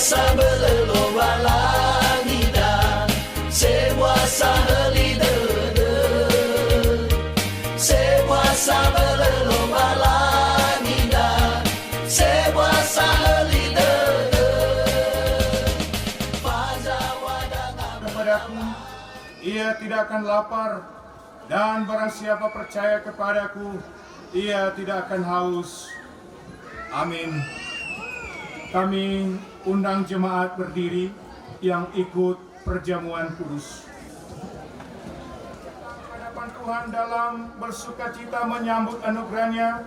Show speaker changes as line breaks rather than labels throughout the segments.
belelo walangida sewa saheli de sewa belelo walangida sewa saheli de
kepadaku ia tidak akan lapar, dan barang siapa percaya kepadaku ia tidak akan haus. Amin. Kami undang jemaat berdiri yang ikut perjamuan kudus. Hadapan Tuhan dalam bersukacita menyambut anugerahnya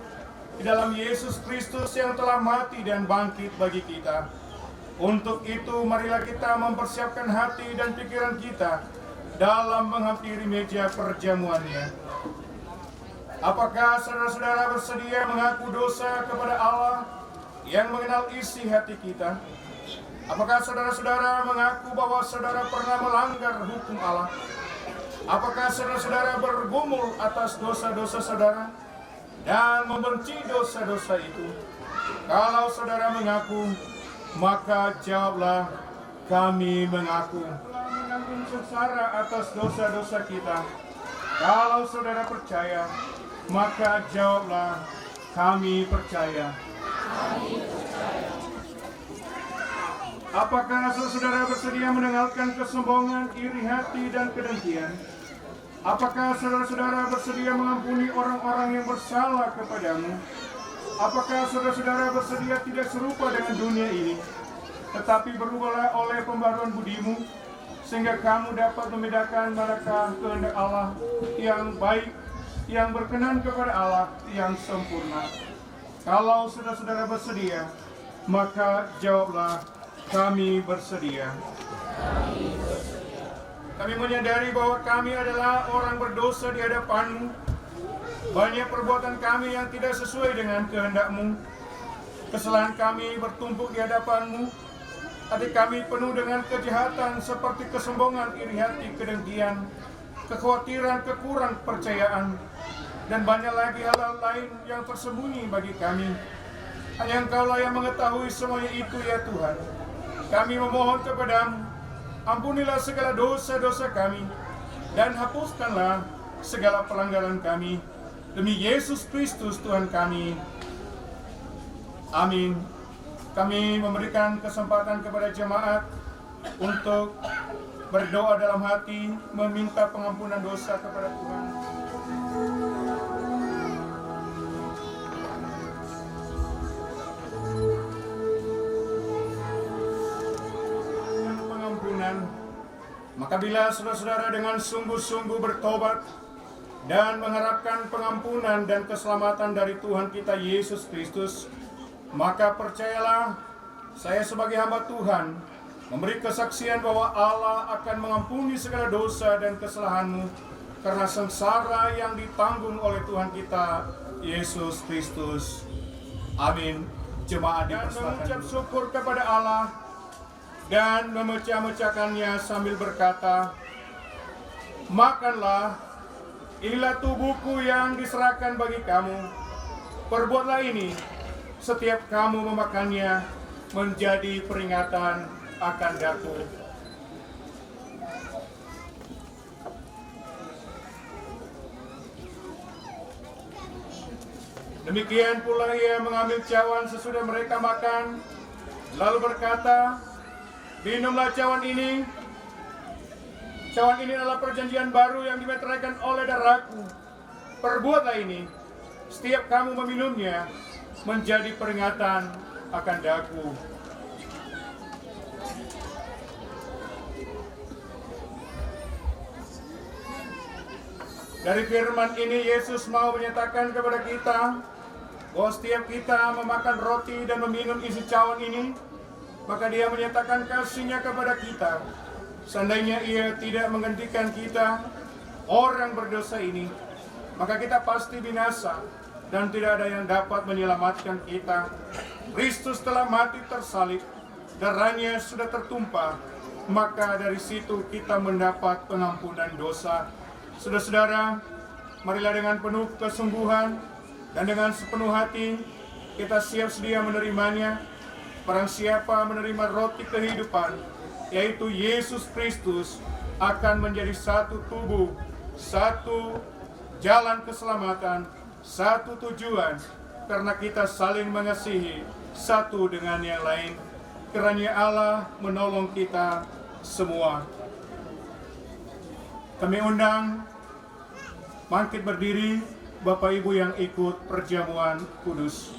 di dalam Yesus Kristus yang telah mati dan bangkit bagi kita. Untuk itu marilah kita mempersiapkan hati dan pikiran kita dalam menghampiri meja perjamuannya. Apakah saudara-saudara bersedia mengaku dosa kepada Allah yang mengenal isi hati kita? Apakah saudara-saudara mengaku bahwa saudara pernah melanggar hukum Allah? Apakah saudara-saudara bergumul atas dosa-dosa saudara dan membenci dosa-dosa itu? Kalau saudara mengaku, maka jawablah, kami mengaku. Menanggung sengsara atas dosa-dosa kita. Kalau saudara percaya, maka jawablah, kami percaya. Apakah saudara bersedia meninggalkan kesombongan, iri hati, dan kedengkian? Apakah saudara-saudara bersedia mengampuni orang-orang yang bersalah kepadamu? Apakah saudara-saudara bersedia tidak serupa dengan dunia ini, tetapi berubahlah oleh pembaruan budimu, sehingga kamu dapat membedakan manakah kehendak Allah yang baik, yang berkenan kepada Allah, yang sempurna. Kalau saudara-saudara bersedia, maka jawablah, kami bersedia. Kami menyadari bahwa kami adalah orang berdosa di hadapan-Mu. Banyak perbuatan kami yang tidak sesuai dengan kehendak-Mu. Kesalahan kami bertumpuk di hadapan-Mu. Hati kami penuh dengan kejahatan seperti kesombongan, iri hati, kedengkian, kekhawatiran, kekurang percayaan, dan banyak lagi hal-hal lain yang tersembunyi bagi kami. Hanya Engkaulah yang mengetahui semuanya itu, ya Tuhan. Kami memohon kepadamu, ampunilah segala dosa-dosa kami, dan hapuskanlah segala pelanggaran kami. Demi Yesus Kristus Tuhan kami. Amin. Kami memberikan kesempatan kepada jemaat untuk berdoa dalam hati, meminta pengampunan dosa kepada Tuhan. Maka bila saudara-saudara dengan sungguh-sungguh bertobat dan mengharapkan pengampunan dan keselamatan dari Tuhan kita Yesus Kristus, maka percayalah, saya sebagai hamba Tuhan memberi kesaksian bahwa Allah akan mengampuni segala dosa dan kesalahanmu karena sengsara yang ditanggung oleh Tuhan kita Yesus Kristus. Amin. Jemaat mengucap syukur kepada Allah dan memecah-mecahkannya sambil berkata, makanlah, inilah tubuhku yang diserahkan bagi kamu. Perbuatlah ini setiap kamu memakannya menjadi peringatan akan daku. Demikian pula ia mengambil cawan sesudah mereka makan, lalu berkata, minumlah cawan ini. Cawan ini adalah perjanjian baru yang dimeteraikan oleh darahku. Perbuatlah ini setiap kamu meminumnya menjadi peringatan akan daku. Dari firman ini Yesus mau menyatakan kepada kita bahwa setiap kita memakan roti dan meminum isi cawan ini, maka dia menyatakan kasih-Nya kepada kita. Seandainya ia tidak menggantikan kita, orang berdosa ini, maka kita pasti binasa dan tidak ada yang dapat menyelamatkan kita. Kristus telah mati tersalib, darahnya sudah tertumpah, maka dari situ kita mendapat pengampunan dosa. Saudara-saudara, marilah dengan penuh kesungguhan dan dengan sepenuh hati kita siap sedia menerimanya. Barang siapa menerima roti kehidupan, yaitu Yesus Kristus, akan menjadi satu tubuh, satu jalan keselamatan, satu tujuan, karena kita saling mengasihi satu dengan yang lain. Kiranya Allah menolong kita semua. Kami undang bangkit berdiri Bapak Ibu yang ikut perjamuan kudus.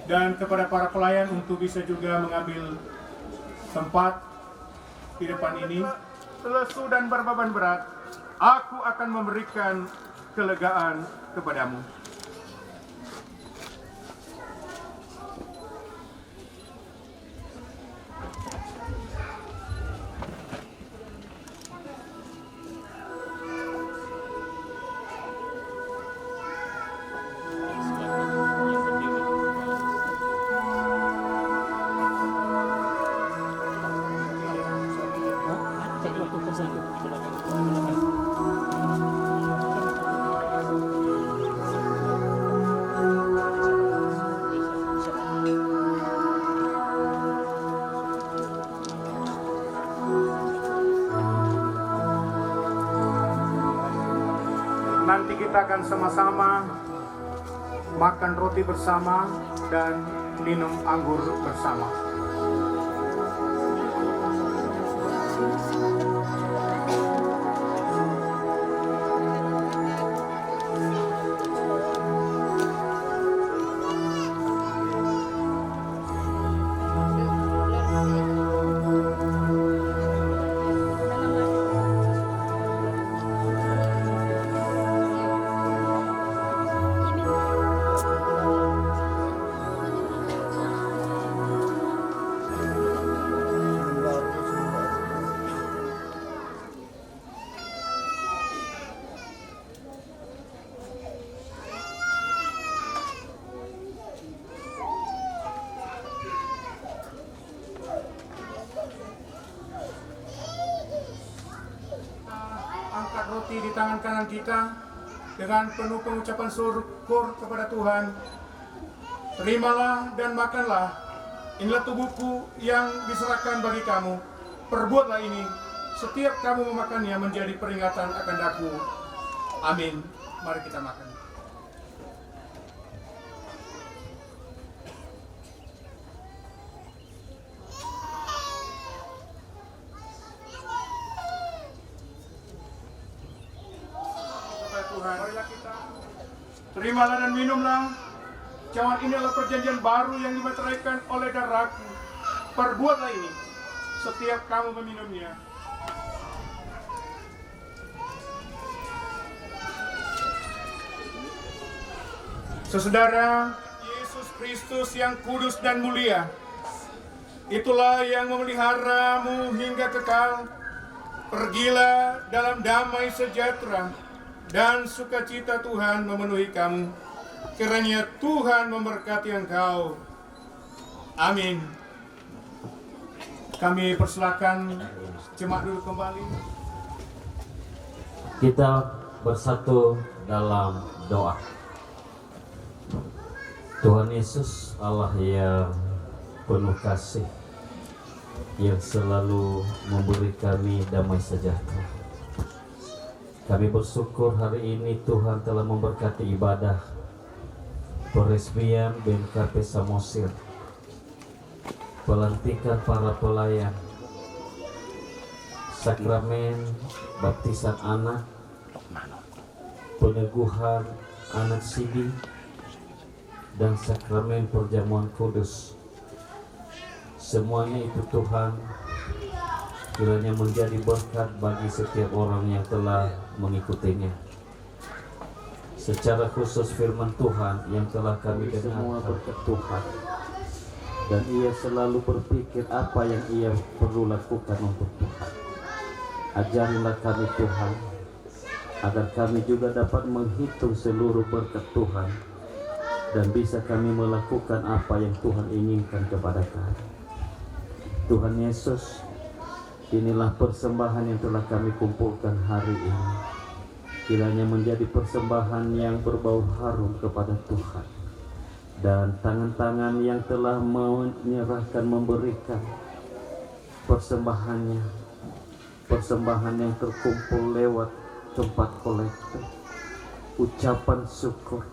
Dan kepada para pelayan untuk bisa juga mengambil tempat di depan ini. Lesu dan berbeban berat, aku akan memberikan kelegaan kepadamu. Nanti kita akan sama-sama makan roti bersama dan minum anggur bersama. Angkat roti di tangan kanan kita dengan penuh pengucapan syukur kepada Tuhan. Terimalah dan makanlah. Inilah tubuhku yang diserahkan bagi kamu. Perbuatlah ini setiap kamu memakannya menjadi peringatan akan aku. Amin. Mari kita makan. Tuhan, marilah kita terimalah dan minumlah. Cawan ini adalah perjanjian baru yang dimeteraikan oleh darahku. Perbuatlah ini setiap kamu meminumnya. Saudara, Yesus Kristus yang kudus dan mulia, itulah yang memeliharamu hingga kekal. Pergilah dalam damai sejahtera dan sukacita Tuhan memenuhi kamu. Kiranya Tuhan memberkati engkau. Amin. Kami persilakan jemaat duduk kembali.
Kita bersatu dalam doa. Tuhan Yesus, Allah yang penuh kasih, yang selalu memberi kami damai sejahtera. Kami bersyukur hari ini Tuhan telah memberkati ibadah peresmian BMKP Samosir, pelantikan para pelayan, sakramen baptisan anak, peneguhan anak sidi, dan sakramen perjamuan kudus. Semuanya itu Tuhan kiranya menjadi berkat bagi setiap orang yang telah mengikutinya. Secara khusus firman Tuhan yang telah kami dengar semua berkat Tuhan, dan ia selalu berpikir apa yang ia perlu lakukan untuk Tuhan. Ajarilah kami Tuhan, agar kami juga dapat menghitung seluruh berkat Tuhan dan bisa kami melakukan apa yang Tuhan inginkan kepada kami. Tuhan Yesus, inilah persembahan yang telah kami kumpulkan hari ini. Kiranya menjadi persembahan yang berbau harum kepada Tuhan. dan tangan-tangan yang telah menyerahkan, memberikan persembahannya, persembahan yang terkumpul lewat tempat kolektor, ucapan syukur,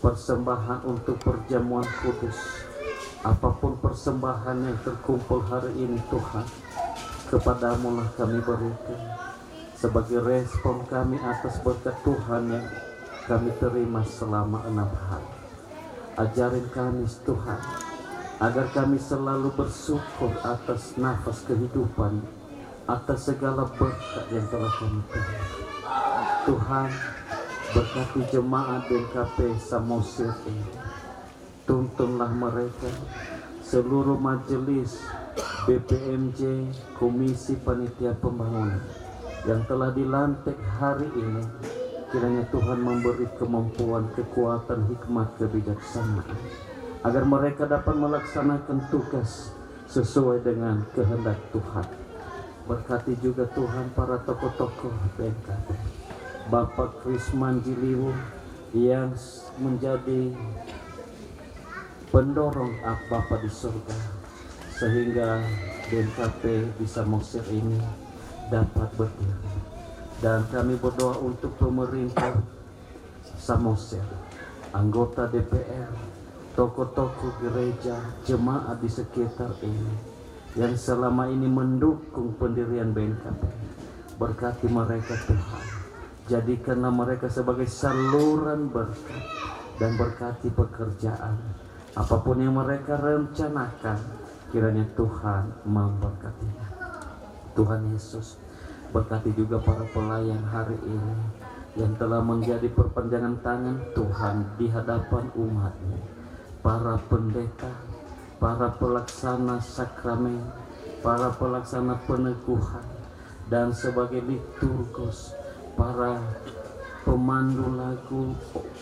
persembahan untuk perjamuan kudus, apapun persembahan yang terkumpul hari ini Tuhan, kepadamu lah kami berikan sebagai respon kami atas berkat Tuhan yang kami terima selama 6 hari. Ajarin kami Tuhan, agar kami selalu bersyukur atas nafas kehidupan, atas segala berkat yang telah kami terima. Tuhan, berkati jemaat BNKP Samosir ini. Tuntunlah mereka, seluruh majelis BPMJ, Komisi Panitia Pembangunan yang telah dilantik hari ini. Kiranya Tuhan memberi kemampuan, kekuatan, hikmat, kebijaksanaan, agar mereka dapat melaksanakan tugas sesuai dengan kehendak Tuhan. Berkati juga Tuhan para tokoh-tokoh BNKP, Bapak Krisman Jiliwu yang menjadi pendorong Bapa di surga, sehingga BNKP di Samosir ini dapat berdiri. Dan kami berdoa untuk pemerintah Samosir, anggota DPR, tokoh-tokoh gereja, jemaat di sekitar ini yang selama ini mendukung pendirian BNKP. Berkati mereka Tuhan, jadikanlah mereka sebagai saluran berkat, dan berkati pekerjaan apapun yang mereka rencanakan, kiranya Tuhan memberkatinya. Tuhan Yesus, berkati juga para pelayan hari ini yang telah menjadi perpanjangan tangan Tuhan di hadapan umat-Mu, para pendeta, para pelaksana sakramen, para pelaksana peneguhan, dan sebagai liturgus, para pemandu lagu,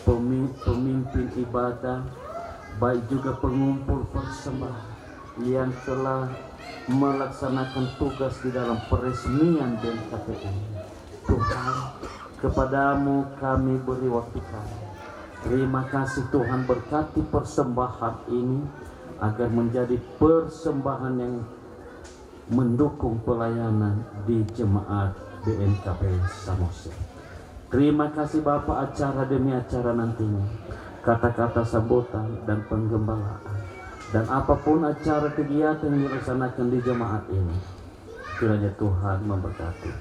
pemimpin ibadah, baik juga pengumpul persembahan yang telah melaksanakan tugas di dalam peresmian BNKP ini. Tuhan, kepadamu kami beri waktu kami. Terima kasih Tuhan, berkati persembahan ini agar menjadi persembahan yang mendukung pelayanan di jemaat BNKP Samosir. Terima kasih Bapak, acara demi acara nantinya, kata-kata sambutan dan penggembalaan, dan apapun acara kegiatan yang dilaksanakan di jemaat ini, kiranya Tuhan memberkati.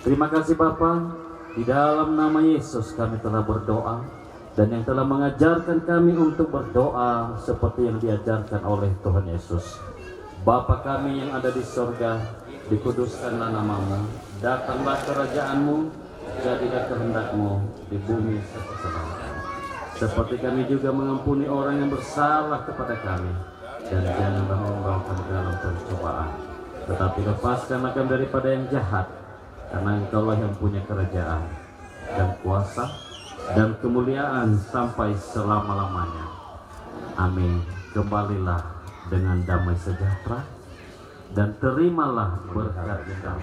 Terima kasih Bapa, di dalam nama Yesus kami telah berdoa, dan yang telah mengajarkan kami untuk berdoa seperti yang diajarkan oleh Tuhan Yesus. Bapa kami yang ada di sorga, dikuduskanlah namamu, datanglah kerajaanmu, jadilah kehendakmu di bumi seperti di langit. Seperti kami juga mengampuni orang yang bersalah kepada kami, dan janganlah membawa kami dalam pencobaan, tetapi lepaskanlah kami daripada yang jahat, karena Engkaulah yang punya kerajaan dan kuasa dan kemuliaan sampai selama-lamanya. Amin. Kembalilah dengan damai sejahtera dan terimalah berkat Engkau.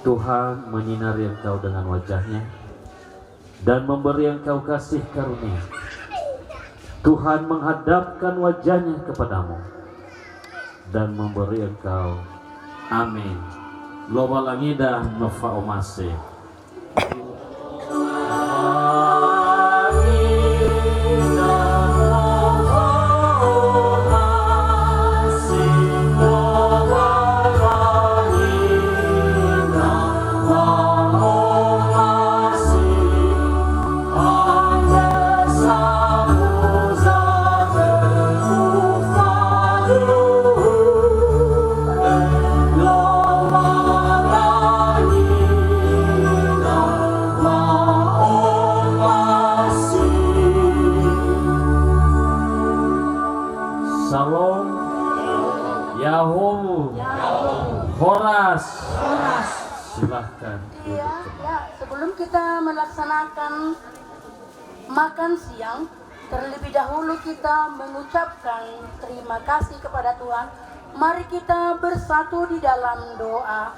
Tuhan menyinari engkau dengan wajahnya dan memberi engkau kasih karunia. Tuhan menghadapkan wajahnya kepadamu dan memberi engkau. Amin. Loba langida nova omase. Salom, Yahoo, Horas. Silahkan.
Ya, sebelum kita melaksanakan makan siang, terlebih dahulu kita mengucapkan terima kasih kepada Tuhan. Mari kita bersatu di dalam doa.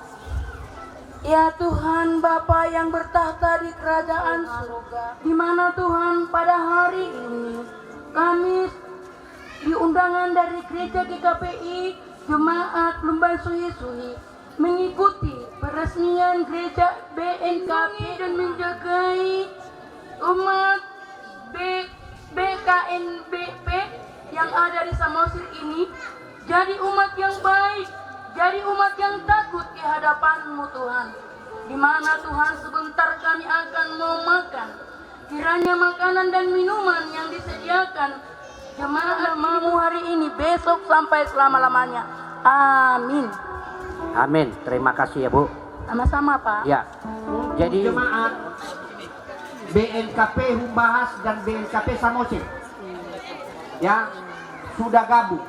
Ya Tuhan Bapa yang bertahta di kerajaan surga, di mana Tuhan pada hari ini Kamis di undangan dari Gereja GKPI Jemaat Lumban Suhi-Suhi mengikuti peresmian Gereja BNKP dan menjagai umat BKNBP yang ada di Samosir ini jadi umat yang baik, jadi umat yang takut di hadapan-Mu Tuhan. Di mana Tuhan sebentar kami akan mau makan, kiranya makanan dan minuman yang disediakan jemaat-Mu hari ini besok sampai selama-lamanya. Amin.
Amin. Terima kasih ya Bu.
Sama-sama Pak.
Ya. Jadi jemaat BNKP Humbahas dan BNKP Samosir ya sudah gabung.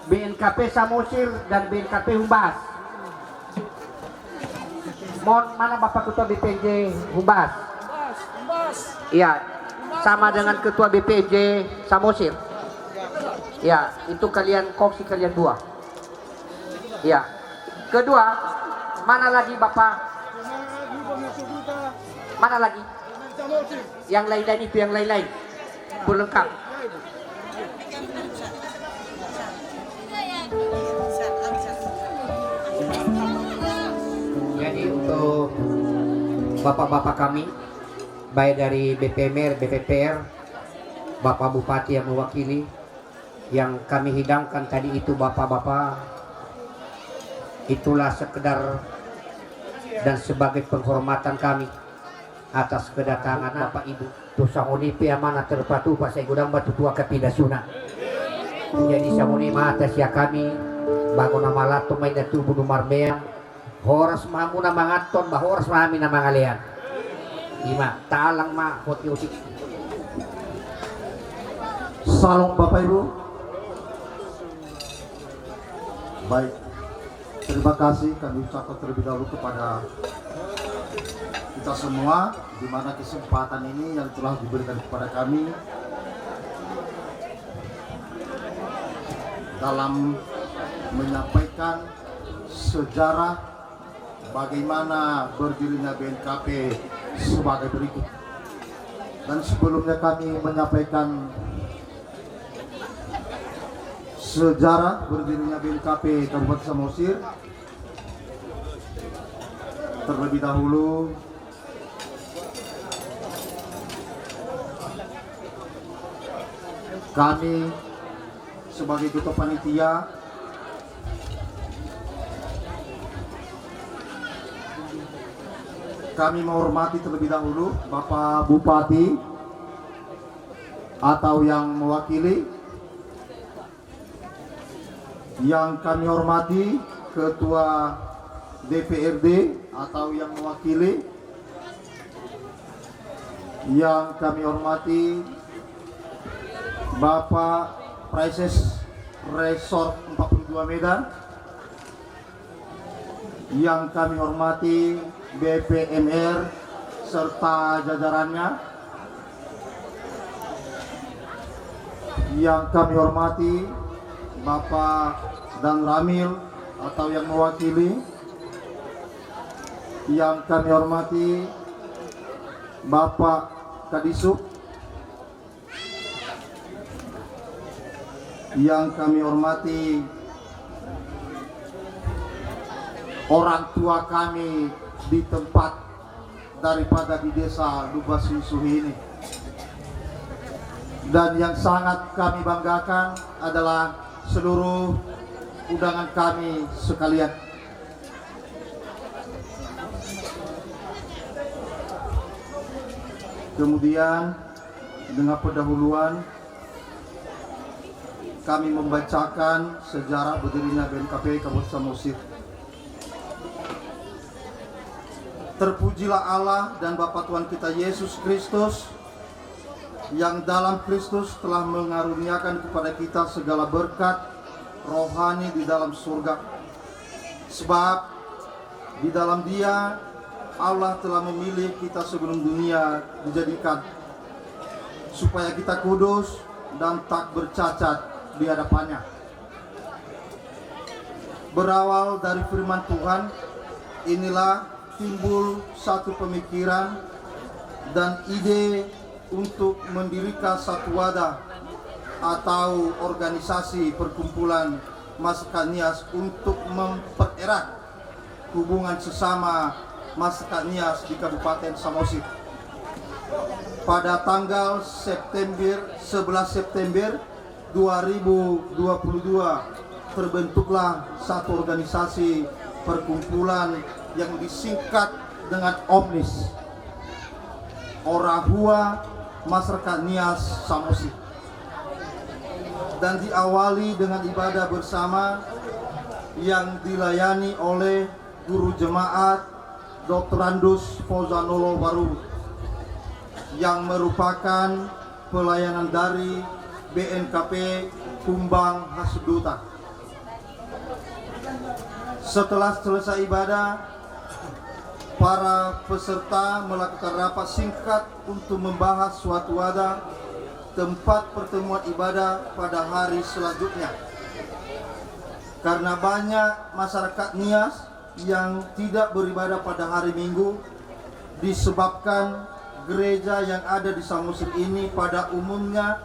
BNKP Samosir dan BNKP Humbahas. Mohon mana Bapak Ketua BPJ Humbahas? Iya, sama dengan Ketua BPJ Samosir. Ya, itu kalian kongsi kalian dua. Ya. Kedua, mana lagi Bapak? Mana lagi? Yang lain-lain itu, yang lain-lain. Pelengkap. Jadi untuk bapak-bapak kami, baik dari BPMR, BPPR, Bapak Bupati yang mewakili, yang kami hidangkan tadi itu bapak-bapak, itulah sekedar dan sebagai penghormatan kami atas kedatangan Bapak Ibu. Tusang unipi amanah terpatu pasai gudang batu tua kapidasuna. Jadi samuni atas ya kami bangun nama lato may natubo numarmeang horas mamu na mangaton bah horas mami na mangalian. Ima talang ma hoti usik.
Salam Bapak Ibu. Baik, terima kasih kami ucapkan terlebih dahulu kepada kita semua, di mana kesempatan ini yang telah diberikan kepada kami dalam menyampaikan sejarah bagaimana berdirinya BNKP sebagai berikut. Dan sebelumnya kami menyampaikan sejarah berdirinya BNKP Kabupaten Samosir. Terlebih dahulu kami sebagai ketua panitia kami menghormati terlebih dahulu Bapak Bupati atau yang mewakili, yang kami hormati Ketua DPRD atau yang mewakili, yang kami hormati Bapak Prises Resort 42 Medan, yang kami hormati BPMR serta jajarannya, yang kami hormati Bapak Dan Ramil atau yang mewakili, yang kami hormati Bapak Kadisub, yang kami hormati orang tua kami di tempat daripada di desa Lumban Suhi-Suhi ini. Dan yang sangat kami banggakan adalah seluruh undangan kami sekalian. Kemudian dengan pendahuluan kami membacakan sejarah berdirinya BNKP Kabupaten Samosir. Terpujilah Allah dan Bapa Tuhan kita Yesus Kristus, yang dalam Kristus telah mengaruniakan kepada kita segala berkat rohani di dalam surga. Sebab di dalam Dia Allah telah memilih kita sebelum dunia dijadikan, supaya kita kudus dan tak bercacat di hadapannya. Berawal dari firman Tuhan, inilah timbul satu pemikiran dan ide untuk mendirikan satu wadah atau organisasi perkumpulan masyarakat Nias untuk mempererat hubungan sesama masyarakat Nias di Kabupaten Samosir. Pada tanggal 11 September 2022 terbentuklah satu organisasi perkumpulan yang disingkat dengan OMNIS, Orahua Masyarakat Nias Samosir, dan diawali dengan ibadah bersama yang dilayani oleh guru jemaat Dr. Andus Fozanolo Baru yang merupakan pelayanan dari BNKP Kumbang Hasduta. Setelah selesai ibadah, para peserta melakukan rapat singkat untuk membahas suatu wadah tempat pertemuan ibadah pada hari selanjutnya. Karena banyak masyarakat Nias yang tidak beribadah pada hari Minggu disebabkan gereja yang ada di Samosir ini pada umumnya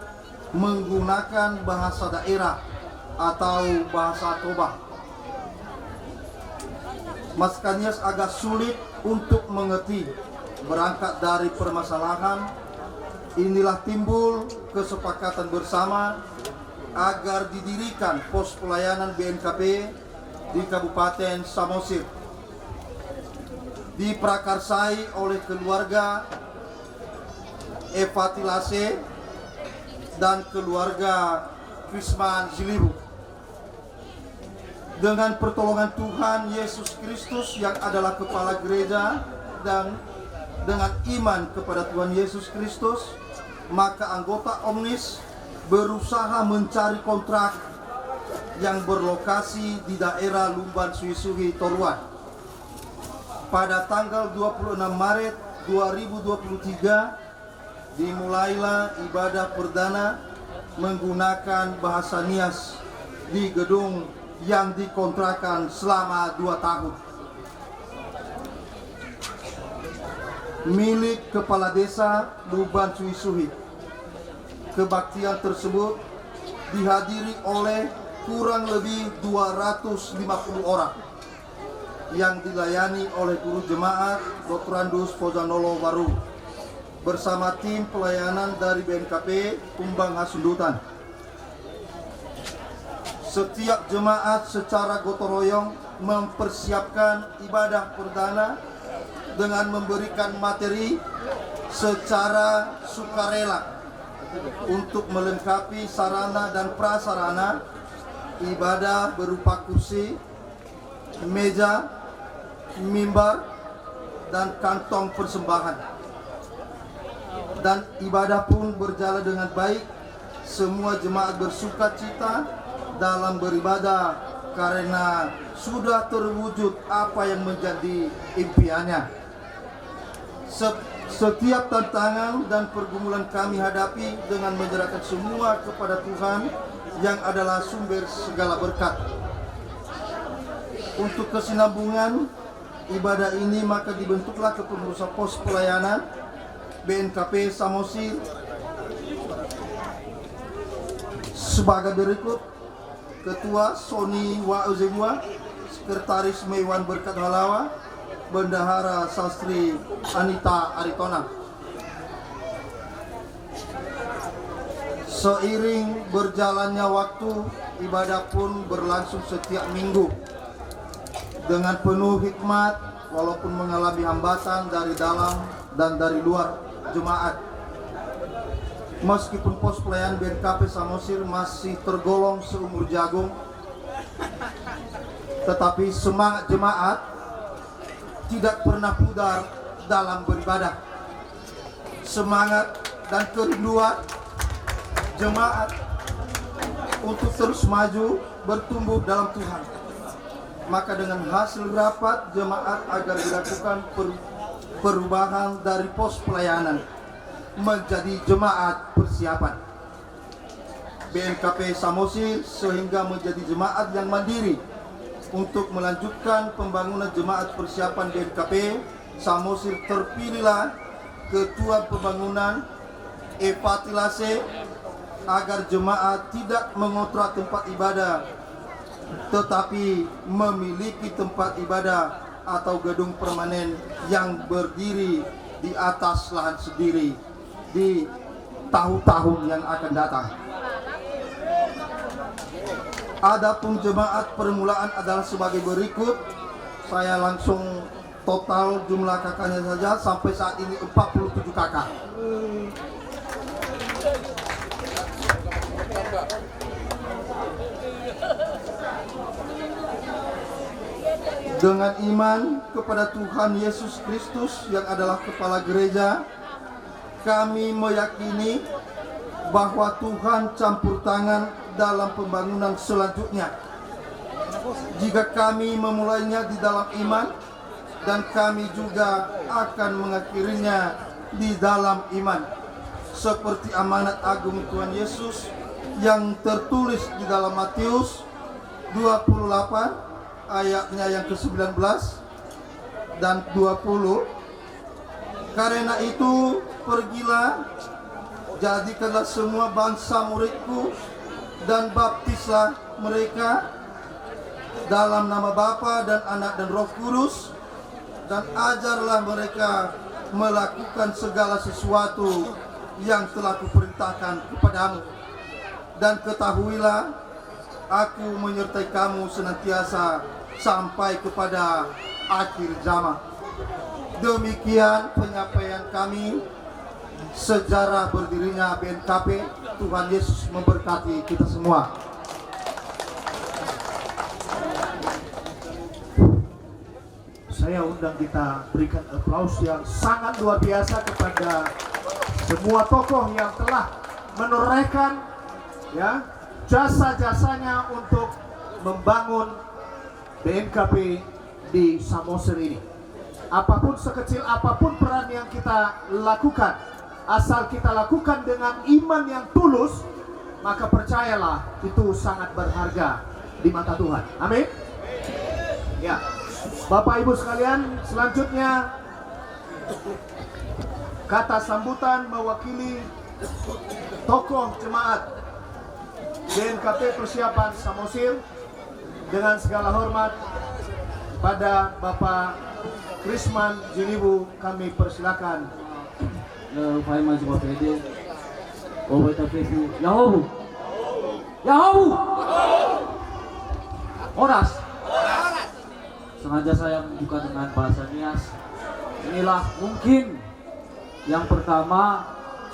menggunakan bahasa daerah atau bahasa Toba. Masyarakat Nias agak sulit untuk mengerti. Berangkat dari permasalahan inilah timbul kesepakatan bersama agar didirikan pos pelayanan BNKP di Kabupaten Samosir. Diprakarsai oleh keluarga Evatilase dan keluarga Krisman Zilibu. Dengan pertolongan Tuhan Yesus Kristus yang adalah kepala gereja dan dengan iman kepada Tuhan Yesus Kristus, maka anggota OMNIS berusaha mencari kontrak yang berlokasi di daerah Lumban Suisuhi Toruan. Pada tanggal 26 Maret 2023 dimulailah ibadah perdana menggunakan bahasa Nias di gedung yang dikontrakan selama 2 tahun. Milik Kepala Desa Lumban Suisuhi. Kebaktian tersebut dihadiri oleh kurang lebih 250 orang yang dilayani oleh guru jemaat Dr. Andus Fozanolo Baru bersama tim pelayanan dari BNKP Kumbang Hasundutan. Setiap jemaat secara gotong royong mempersiapkan ibadah perdana dengan memberikan materi secara sukarela untuk melengkapi sarana dan prasarana ibadah berupa kursi, meja, mimbar, dan kantong persembahan. Dan ibadah pun berjalan dengan baik. Semua jemaat bersuka cita dalam beribadah karena sudah terwujud apa yang menjadi impiannya. Setiap tantangan dan pergumulan kami hadapi dengan menyerahkan semua kepada Tuhan yang adalah sumber segala berkat. Untuk kesinambungan ibadah ini maka dibentuklah kepengurusan pos pelayanan BNKP Samosir sebagai berikut. Ketua Soni Wauzebua, Sekretaris Mewan Berkat Halawa, Bendahara Sastri Anita Aritona. Seiring berjalannya waktu, ibadah pun berlangsung setiap minggu dengan penuh hikmat walaupun mengalami hambatan dari dalam dan dari luar jemaat. Meskipun pos pelayanan BNKP Samosir masih tergolong seumur jagung, tetapi semangat jemaat tidak pernah pudar dalam beribadah. Semangat dan kerinduan jemaat untuk terus maju bertumbuh dalam Tuhan. Maka dengan hasil rapat jemaat agar dilakukan perubahan dari pos pelayanan menjadi jemaat persiapan BNKP Samosir sehingga menjadi jemaat yang mandiri untuk melanjutkan pembangunan jemaat persiapan BNKP Samosir. Terpilihlah Ketua Pembangunan Evatilase agar jemaat tidak mengontrak tempat ibadah, tetapi memiliki tempat ibadah atau gedung permanen yang berdiri di atas lahan sendiri di tahun-tahun yang akan datang. Adapun jemaat permulaan adalah sebagai berikut. Saya langsung total jumlah kakaknya saja sampai saat ini 47 kakak. Dengan iman kepada Tuhan Yesus Kristus yang adalah kepala gereja, kami meyakini bahwa Tuhan campur tangan dalam pembangunan selanjutnya. Jika kami memulainya di dalam iman, dan kami juga akan mengakhirinya di dalam iman, seperti amanat agung Tuhan Yesus yang tertulis di dalam Matius 28 ayatnya yang ke-19 dan 20. Karena itu pergilah, jadikanlah semua bangsa muridku dan baptislah mereka dalam nama Bapa dan Anak dan Roh Kudus, dan ajarlah mereka melakukan segala sesuatu yang telah kuperintahkan kepadamu. Dan ketahuilah, aku menyertai kamu senantiasa sampai kepada akhir zaman. Demikian penyampaian kami sejarah berdirinya BNKP. Tuhan Yesus memberkati kita semua.
Saya undang kita berikan aplaus yang sangat luar biasa kepada semua tokoh yang telah menorehkan ya jasa-jasanya untuk membangun BNKP di Samosir ini. Apapun sekecil apapun peran yang kita lakukan, asal kita lakukan dengan iman yang tulus, maka percayalah itu sangat berharga di mata Tuhan. Amin. Ya, Bapak Ibu sekalian, selanjutnya kata sambutan mewakili tokoh jemaat BNKP Persiapan Samosir dengan segala hormat pada Bapak Krisman Jinibu, kami persilakan.
Upaya maju Bapak Ede, Bapak Tafifu, Yahobu, Yahobu, Oras. Sengaja saya membuka dengan bahasa Nias. Inilah mungkin yang pertama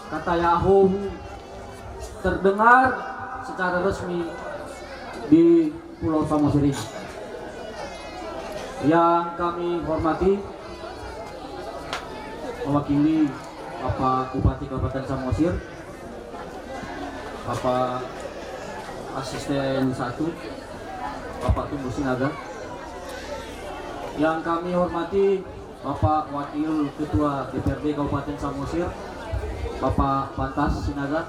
kata Yahobu terdengar secara resmi di Pulau Samosir ini. Yang kami hormati mewakili Bapak Bupati Kabupaten Samosir, Bapak Asisten 1, Bapak Tumbuh Sinaga. Yang kami hormati Bapak Wakil Ketua DPRD Kabupaten Samosir, Bapak Pantas Sinaga.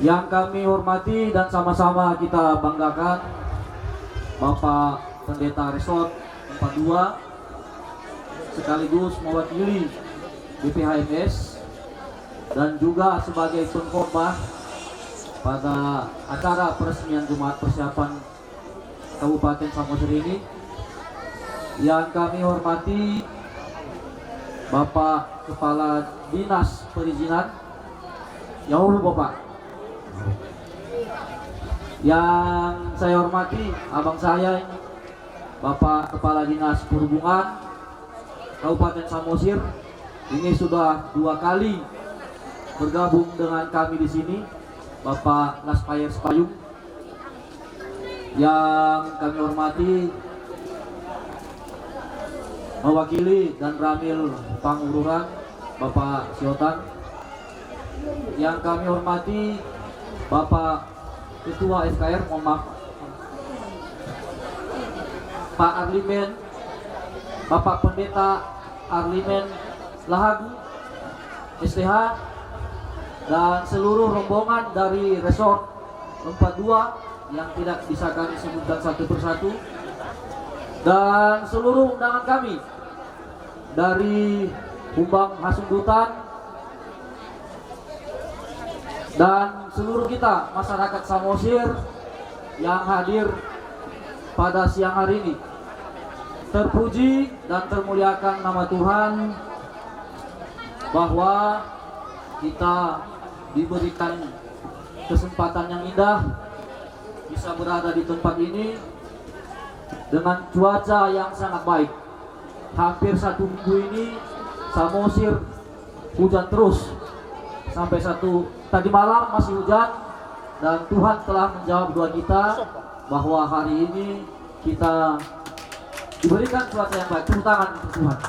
Yang kami hormati dan sama-sama kita banggakan Bapak Pendeta Resort 42, sekaligus mewakili BPHMS dan juga sebagai pengkhotbah pada acara peresmian Jemaat Persiapan Kabupaten Samosir ini. Yang kami hormati Bapak Kepala Dinas Perizinan, Yahobu Bapak. Yang saya hormati abang saya ini, Bapak Kepala Dinas Perhubungan Kabupaten Samosir, ini sudah 2 kali bergabung dengan kami di sini, Bapak Laspayar Spayung. Yang kami hormati mewakili dan Ramil Pangururan, Bapak Siotan. Yang kami hormati Bapak Ketua FKR, mohon maaf, Pak Arlimen, Bapak Pendeta Arlimen Lahagu STH, dan seluruh rombongan dari Resort 42 yang tidak bisa kami sebutkan satu persatu, dan seluruh undangan kami dari Humbang Hasundutan,
dan seluruh kita masyarakat Samosir yang hadir pada siang hari ini. Terpuji dan termuliakan nama Tuhan bahwa kita diberikan kesempatan yang indah bisa berada di tempat ini dengan cuaca yang sangat baik. Hampir 1 minggu ini Samosir hujan terus sampai tadi malam masih hujan, dan Tuhan telah menjawab doa kita bahwa hari ini kita diberikan cuaca yang baik. Tepuk tangan untuk Tuhan.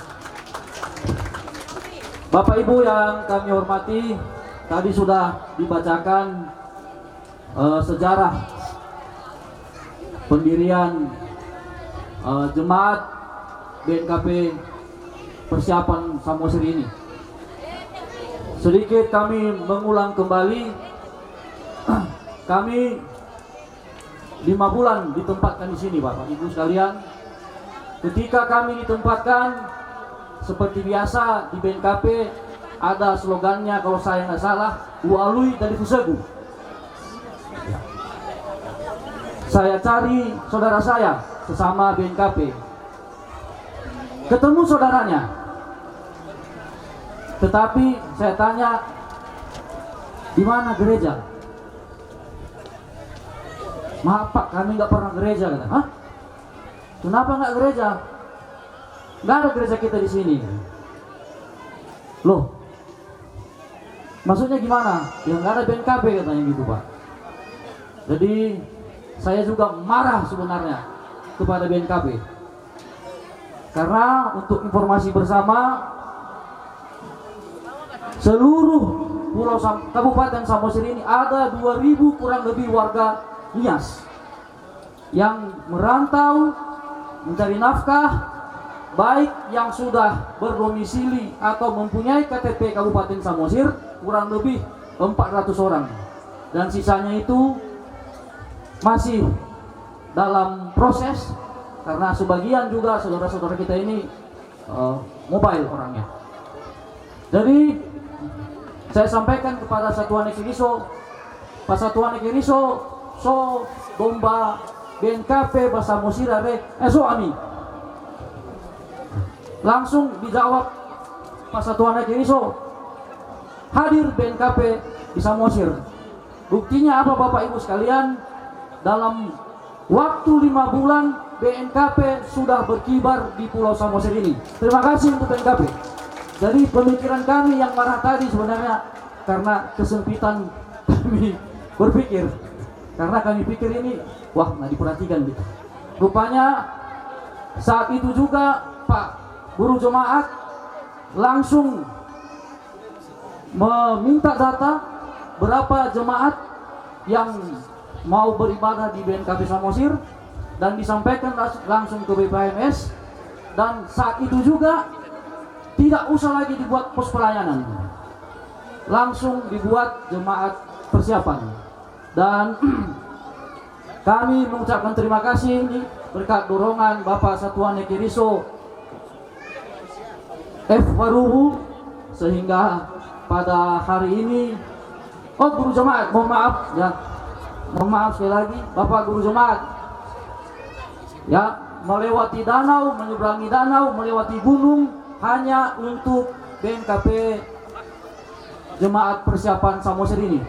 Bapak Ibu yang kami hormati, tadi sudah dibacakan sejarah pendirian jemaat BNKP persiapan Samosir ini. Sedikit kami mengulang kembali, kami 5 bulan ditempatkan di sini, Bapak Ibu sekalian. Ketika kami ditempatkan, seperti biasa di BNKP ada slogannya kalau saya nggak salah, Ualui dari Fusegu. Saya cari saudara saya sesama BNKP, ketemu saudaranya, tetapi saya tanya, di mana gereja? Maaf Pak, kami nggak pernah gereja. Kata, hah? Kenapa nggak gereja? Nggak ada gereja kita di sini. Loh, maksudnya gimana? Ya nggak ada BNKP katanya gitu Pak. Jadi saya juga marah sebenarnya kepada BNKP, karena untuk informasi bersama, seluruh Kabupaten Samosir ini ada 2.000 kurang lebih warga Nias yang merantau mencari nafkah, baik yang sudah berdomisili atau mempunyai KTP Kabupaten Samosir kurang lebih 400 orang, dan sisanya itu masih dalam proses karena sebagian juga saudara-saudara kita ini mobile orangnya. Jadi saya sampaikan kepada Satuan Ekiriso, Pak Satuan Ekiriso, so domba BNKP bahasa Mosirare, so ami. Langsung dijawab Pak Satuan Ekiriso, hadir BNKP di Samosir. Buktinya apa Bapak Ibu sekalian? Dalam waktu 5 bulan BNKP sudah berkibar di Pulau Samosir ini. Terima kasih untuk BNKP. Jadi pemikiran kami yang marah tadi sebenarnya karena kesempitan kami berpikir. Karena kami pikir ini, wah nggak diperhatikan gitu. Rupanya saat itu juga Pak Guru Jemaat langsung meminta data berapa jemaat yang mau beribadah di BNKP Samosir, dan disampaikan langsung ke BPMS, dan saat itu juga tidak usah lagi dibuat pos pelayanan, langsung dibuat jemaat persiapan. Dan kami mengucapkan terima kasih ini berkat dorongan Bapak Satuan Ekiriso F. Waruhu, sehingga pada hari ini Guru Jemaat, mohon maaf ya, mohon maaf sekali lagi Bapak Guru Jemaat ya, melewati danau, menyeberangi danau, melewati gunung hanya untuk BNKP Jemaat Persiapan Samosir ini.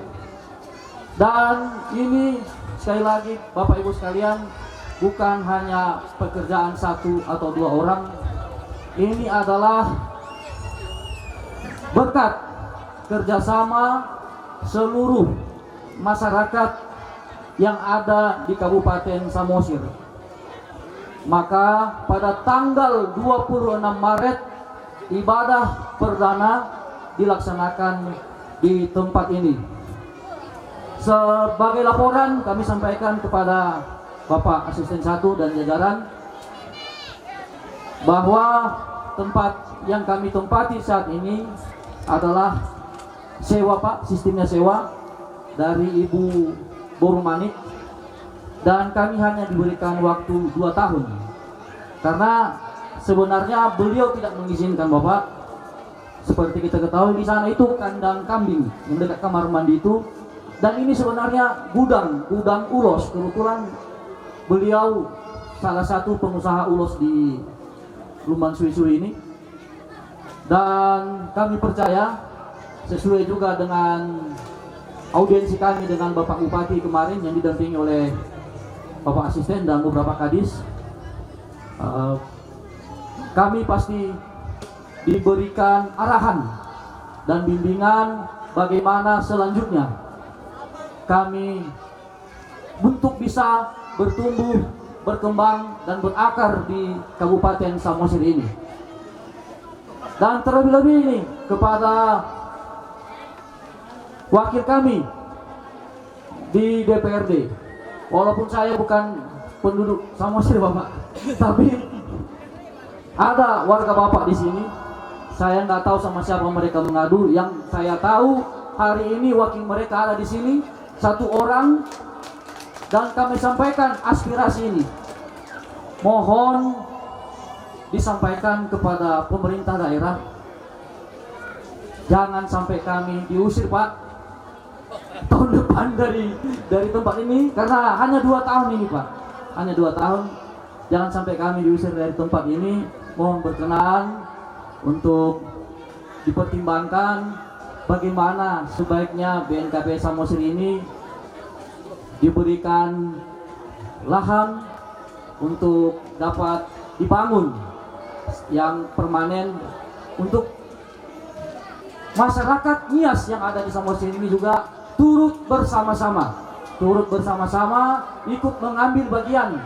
Dan ini sekali lagi Bapak Ibu sekalian, bukan hanya pekerjaan 1 atau 2 orang, ini adalah berkat kerjasama seluruh masyarakat yang ada di Kabupaten Samosir. Maka pada tanggal 26 Maret ibadah perdana dilaksanakan di tempat ini. Sebagai laporan kami sampaikan kepada Bapak Asisten 1 dan jajaran bahwa tempat yang kami tempati saat ini adalah sewa Pak, sistemnya sewa dari Ibu Borumanik, dan kami hanya diberikan waktu 2 tahun karena sebenarnya beliau tidak mengizinkan Bapak. Seperti kita ketahui di sana itu kandang kambing yang dekat kamar mandi itu Dan ini sebenarnya gudang ulos. Kebetulan beliau salah satu pengusaha ulos di Lumban Suwi-Suwi ini. Dan kami percaya sesuai juga dengan audiensi kami dengan Bapak Bupati kemarin yang didampingi oleh Bapak Asisten dan beberapa kadis, kami pasti diberikan arahan dan bimbingan bagaimana selanjutnya kami untuk bisa bertumbuh, berkembang dan berakar di Kabupaten Samosir ini. Dan terlebih-lebih ini kepada wakil kami di DPRD, walaupun saya bukan penduduk Samosir Bapak, tapi ada warga Bapak di sini. Saya nggak tahu sama siapa mereka mengadu. Yang saya tahu hari ini wakil mereka ada di sini, satu orang, dan kami sampaikan aspirasi ini. Mohon disampaikan kepada pemerintah daerah, jangan sampai kami diusir Pak tahun depan dari tempat ini, karena hanya 2 tahun ini Pak, hanya 2 tahun. Jangan sampai kami diusir dari tempat ini. Mohon berkenan untuk dipertimbangkan bagaimana sebaiknya BNKP Samosir ini diberikan lahan untuk dapat dibangun yang permanen untuk masyarakat Nias yang ada di Samosir ini juga turut bersama-sama ikut mengambil bagian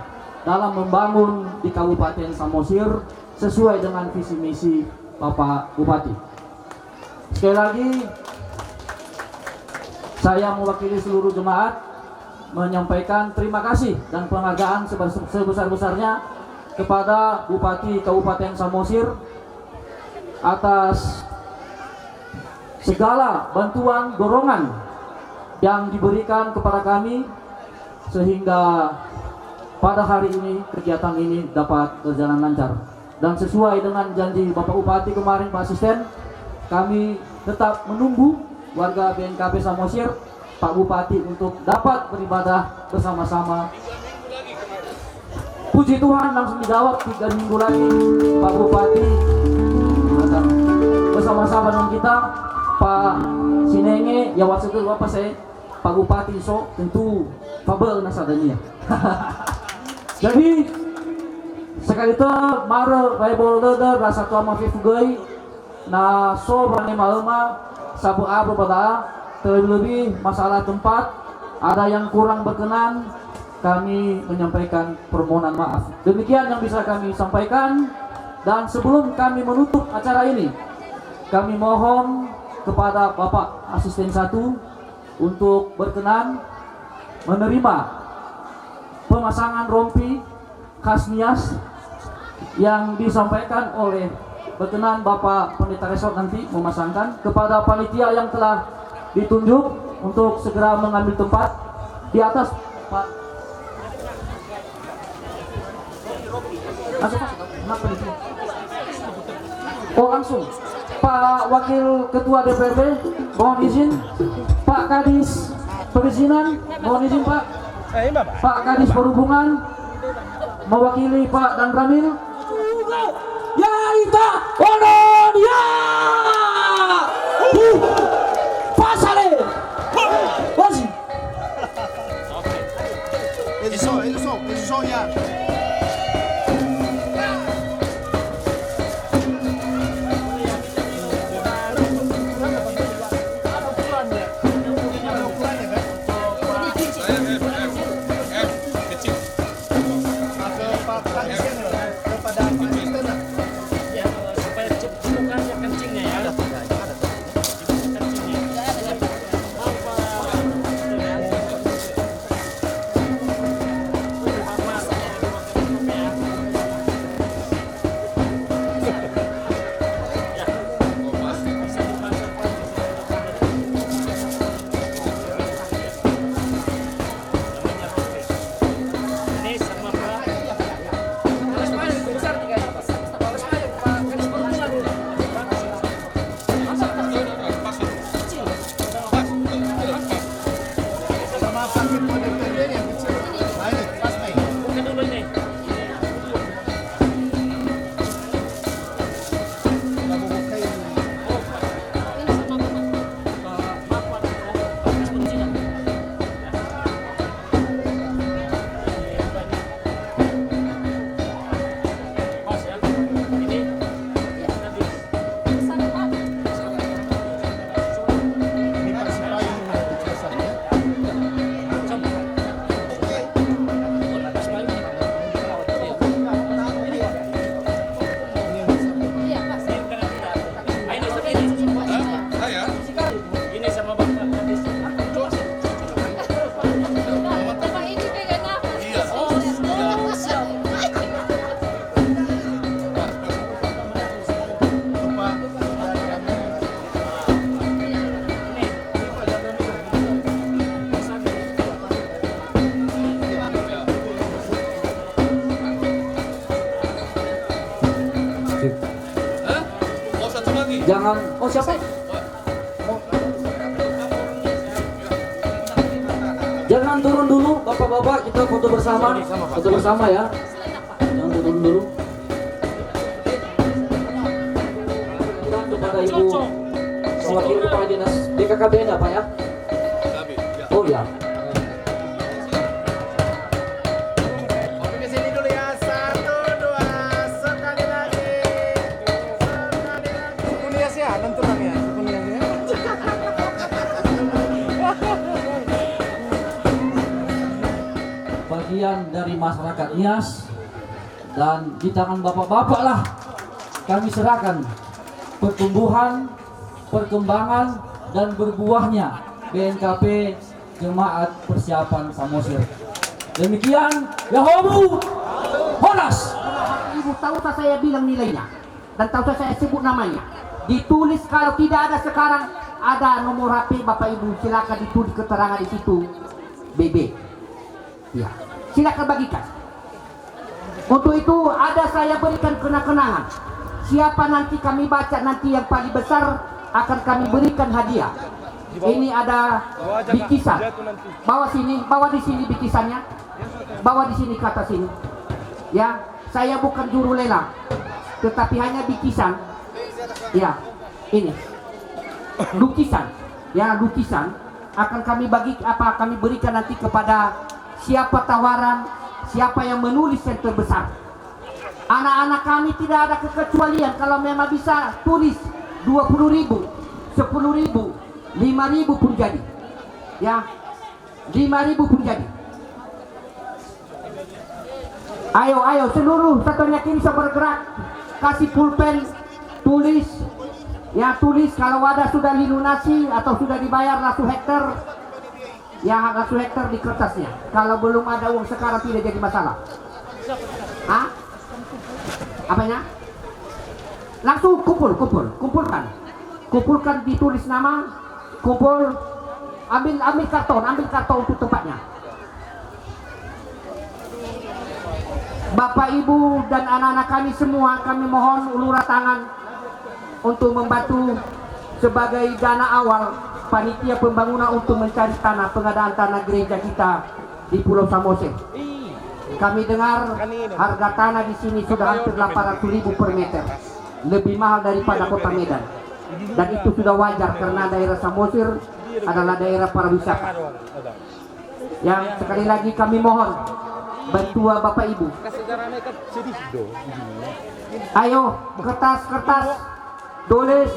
dalam membangun di Kabupaten Samosir sesuai dengan visi misi Bapak Bupati. Sekali lagi saya mewakili seluruh jemaat menyampaikan terima kasih dan penghargaan sebesar-besarnya kepada Bupati Kabupaten Samosir atas segala bantuan dorongan yang diberikan kepada kami sehingga pada hari ini kegiatan ini dapat berjalan lancar. Dan sesuai dengan janji Bapak Bupati kemarin Pak Asisten, kami tetap menunggu warga BNKP Samosir Pak Bupati untuk dapat beribadah bersama-sama. Puji Tuhan langsung dijawab 3 minggu lagi Pak Bupati bersama-sama dengan kita Pak Sinenge ya waktu itu Bapak saya Pak Bupati so tentu fabel nasadanya. Jadi sekali itu mare Bible leder rasa tua mafi fugay na so berani malema sabu abu pada terlebih masalah tempat ada yang kurang berkenan, kami menyampaikan permohonan maaf. Demikian yang bisa kami sampaikan. Dan sebelum kami menutup acara ini, kami mohon kepada Bapak Asisten 1 untuk berkenan menerima pemasangan rompi khas Nias yang disampaikan oleh berkenan Bapak Pendeta Resort nanti memasangkan kepada panitia yang telah ditunjuk untuk segera mengambil tempat di atas Pak. Kenapa di sini? Oh langsung Pak Wakil Ketua DPRD mohon izin, Pak Kadis Perizinan mohon izin Pak, Pak Kadis Perhubungan mewakili Pak Dan Ramil. Ya ita onon ya pasale wasi
Edição ya.
Jangan, oh siapa? Jangan turun dulu, bapak-bapak, kita foto bersama ya. Jangan turun dulu. Dan kepada Ibu mewakili Kepala Dinas BKKBN ya Pak ya? Oh ya. Bagian dari masyarakat Nias, dan di tangan bapak-bapak lah kami serahkan pertumbuhan, perkembangan, dan berbuahnya BNKP Jemaat Persiapan Samosir. Demikian, Yahobu Honas.
Ibu tahu tak saya bilang nilainya, dan tahu tak saya sebut namanya. Ditulis, kalau tidak ada sekarang, ada nomor HP Bapak Ibu, silakan ditulis keterangan di situ BB. Ya, silakan bagikan. Untuk itu ada saya berikan kenang-kenangan. Siapa nanti kami baca nanti yang paling besar akan kami berikan hadiah. Ini ada bikisan. Bawa sini, bawa di sini bikisannya. Bawa di sini ke atas sini. Ya, saya bukan juru lelang, tetapi hanya bikisan. Ya, ini lukisan. Ya, lukisan akan kami kami berikan nanti kepada siapa tawaran, siapa yang menulis yang terbesar. Anak-anak kami tidak ada kekecualian. Kalau memang bisa tulis 20.000, 10.000, 5.000 pun jadi. Ya, 5.000 pun jadi. Ayo seluruh satunya kini bisa bergerak. Kasih pulpen, tulis. Ya, tulis kalau ada sudah dilunasi atau sudah dibayar langsung hektar. Ya, langsung hektar di kertasnya. Kalau belum ada uang sekarang tidak jadi masalah. Hah? Apanya? Langsung kumpulkan, ditulis nama, kumpul, ambil karton untuk tempatnya. Bapak Ibu dan anak-anak kami semua, kami mohon ulurah tangan untuk membantu sebagai dana awal panitia pembangunan untuk mencari tanah, pengadaan tanah gereja kita di Pulau Samosir. Kami dengar harga tanah di sini sudah hampir 800.000 per meter, lebih mahal daripada kota Medan. Dan itu sudah wajar karena daerah Samosir adalah daerah pariwisata. Yang sekali lagi kami mohon bantuan Bapak Ibu. Ayo, kertas, tulis.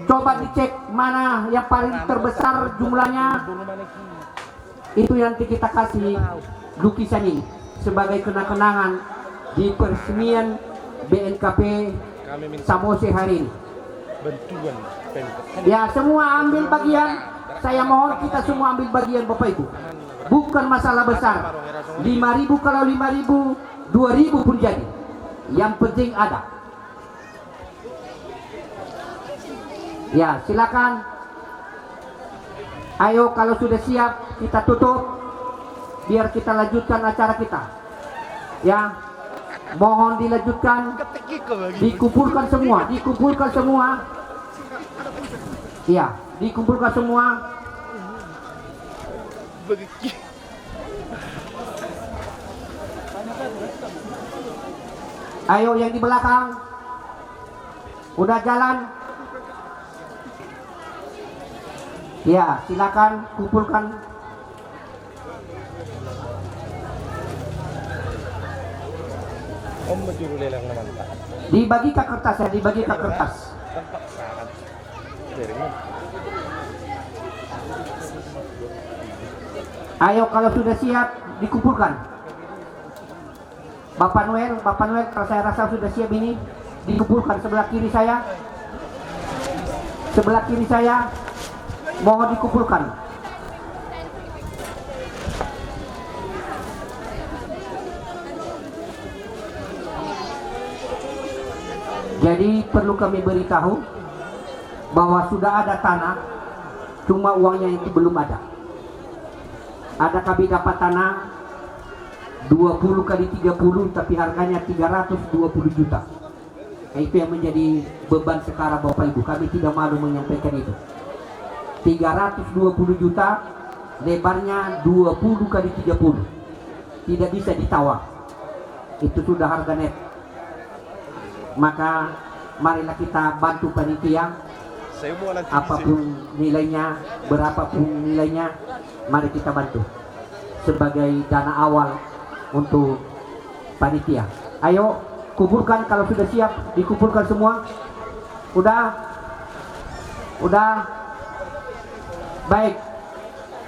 Coba dicek mana yang paling terbesar jumlahnya. Itu yang nanti kita kasih lukisan ini sebagai kenang-kenangan di peresmian BNKP Samosir hari ini. Ya, semua ambil bagian. Saya mohon kita semua ambil bagian Bapak Ibu. Bukan masalah besar. 5.000 kalau 5.000, 2.000 pun jadi. Yang penting ada. Ya, silakan. Ayo kalau sudah siap kita tutup biar kita lanjutkan acara kita. Ya, mohon dilanjutkan. Dikumpulkan semua. Ya, dikumpulkan semua. Ayo yang di belakang. Udah jalan. Ya, silakan kumpulkan. Dibagi ke kertas ya, dibagi ke kertas. Ayo kalau sudah siap dikumpulkan. Bapak Noel, kalau saya rasa sudah siap ini dikumpulkan sebelah kiri saya. Mohon dikumpulkan. Jadi perlu kami beritahu bahwa sudah ada tanah, cuma uangnya itu belum ada. Ada kami dapat tanah 20 kali 30 tapi harganya 320 juta. Nah, itu yang menjadi beban sekarang Bapak Ibu. Kami tidak malu menyampaikan itu. 320 juta, lebarnya 20 kali 30. Tidak bisa ditawar. Itu sudah harga net. Maka marilah kita bantu panitia. Apapun nilainya, berapapun nilainya, mari kita bantu sebagai dana awal untuk panitia. Ayo kumpulkan, kalau sudah siap dikumpulkan semua. Udah baik,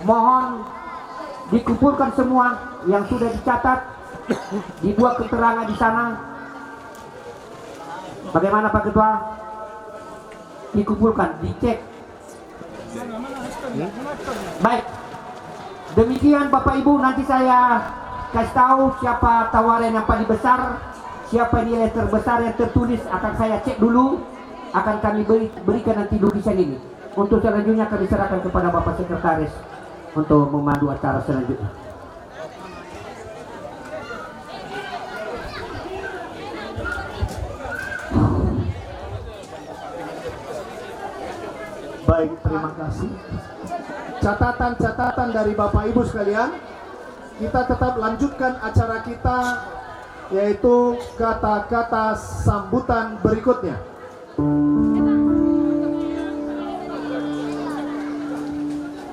mohon dikumpulkan semua yang sudah dicatat, dibuat keterangan di sana. Bagaimana Pak Ketua? Dikumpulkan, dicek. Baik, demikian Bapak Ibu, nanti saya kasih tahu siapa tawaran yang paling besar, siapa nilai terbesar yang tertulis, akan saya cek dulu, akan kami berikan nanti lukisan ini. Untuk selanjutnya kami serahkan kepada Bapak Sekretaris untuk memandu acara selanjutnya.
Baik, terima kasih. Catatan-catatan dari Bapak Ibu sekalian, kita tetap lanjutkan acara kita, yaitu kata-kata sambutan berikutnya.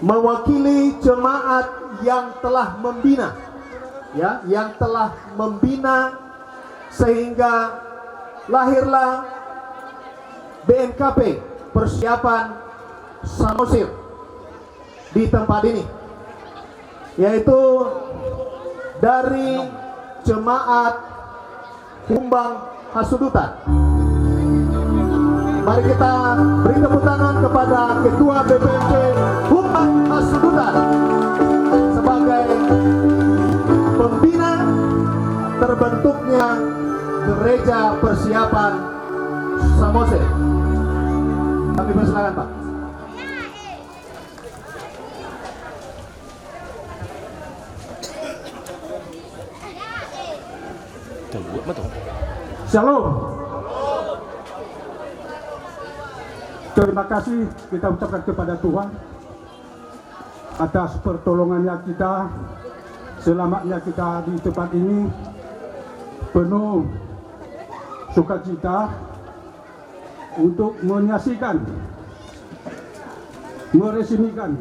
Mewakili jemaat yang telah membina, ya, yang telah membina sehingga lahirlah BNKP persiapan Samosir di tempat ini, yaitu dari jemaat Humbang Hasudutan. Mari kita beri tepuk tangan kepada Ketua BPMC Humbang Hasudutan sebagai pembina terbentuknya Gereja Persiapan Samosir. Kami persilakan Pak.
Shalom. Terima kasih kita ucapkan kepada Tuhan atas pertolongannya kita, selamatnya kita di tempat ini, penuh sukacita untuk menyaksikan, meresmikan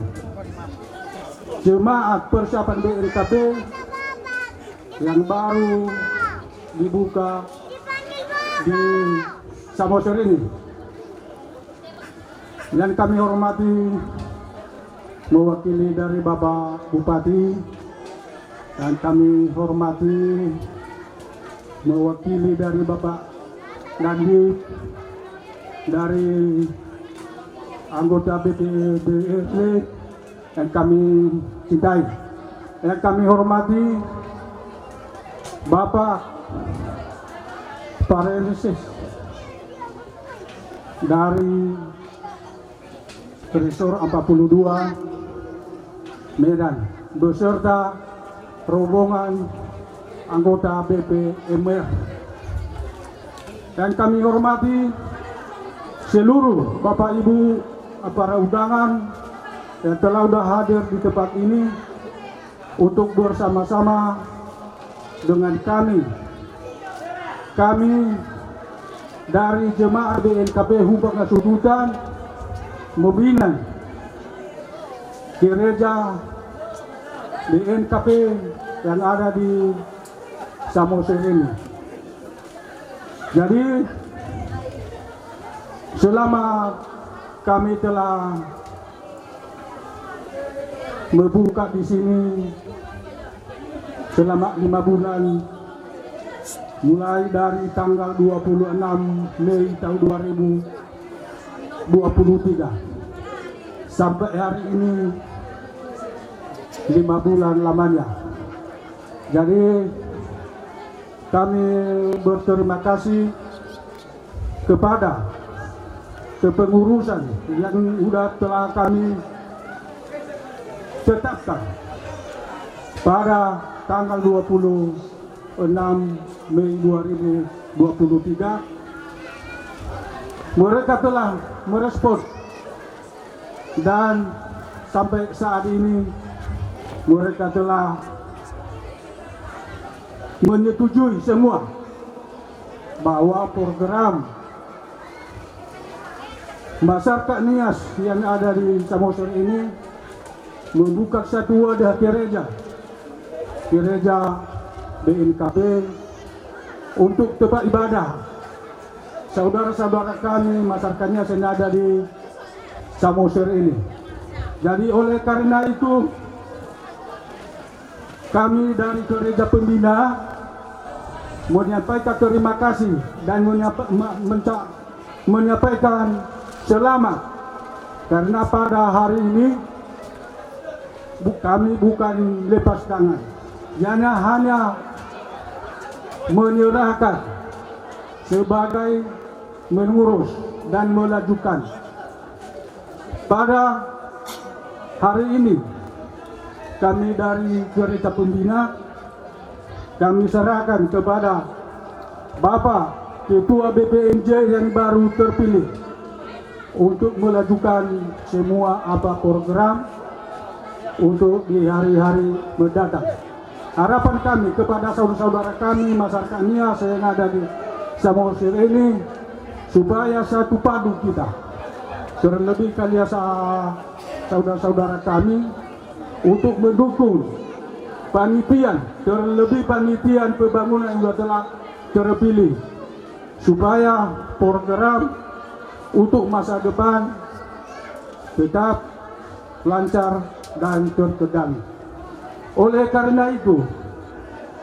jemaat persiapan BNKP yang baru dibuka di Samosir ini. Yang kami hormati mewakili dari Bapak Bupati, dan kami hormati mewakili dari Bapak Dandim, dari anggota BPDRT yang kami cintai. Yang kami hormati Bapak Paralisis dari Resor 42 Medan beserta rombongan anggota BPMR. Dan kami hormati seluruh Bapak Ibu para undangan yang telah hadir di tempat ini untuk bersama-sama dengan kami dari jemaat BNKP Humbang Hasudutan membina gereja BNKP yang ada di Samosir ini. Jadi selama kami telah membuka di sini selama 5 bulan, mulai dari tanggal 26 Mei tahun 2023 sampai hari ini 5 bulan lamanya. Jadi kami berterima kasih kepada kepengurusan yang sudah telah kami tetapkan pada tanggal 26 Mei 2023
Mereka telah merespon dan sampai saat ini mereka telah menyetujui semua bahwa program masyarakat Nias yang ada di Samosir ini membuka satu wadah gereja BNKB untuk tempat ibadah saudara-saudara kami masyarakat Nias yang ada di Samosir ini. Jadi oleh karena itu kami dari gereja pembina menyampaikan terima kasih dan menyampaikan selamat karena pada hari ini kami bukan lepas tangan, hanya menyerahkan sebagai mengurus dan melajukan. Pada hari ini kami dari gereja pembina kami serahkan kepada Bapak Ketua BPMJ yang baru terpilih untuk melajukan semua program untuk di hari-hari mendatang. Harapan kami kepada saudara-saudara kami masyarakat Nias yang ada di Samosir ini supaya satu padu kita, terlebih kalian saudara-saudara kami untuk mendukung panitia, terlebih panitia pembangunan yang telah terpilih supaya program untuk masa depan tetap lancar dan terkendali. Oleh karena itu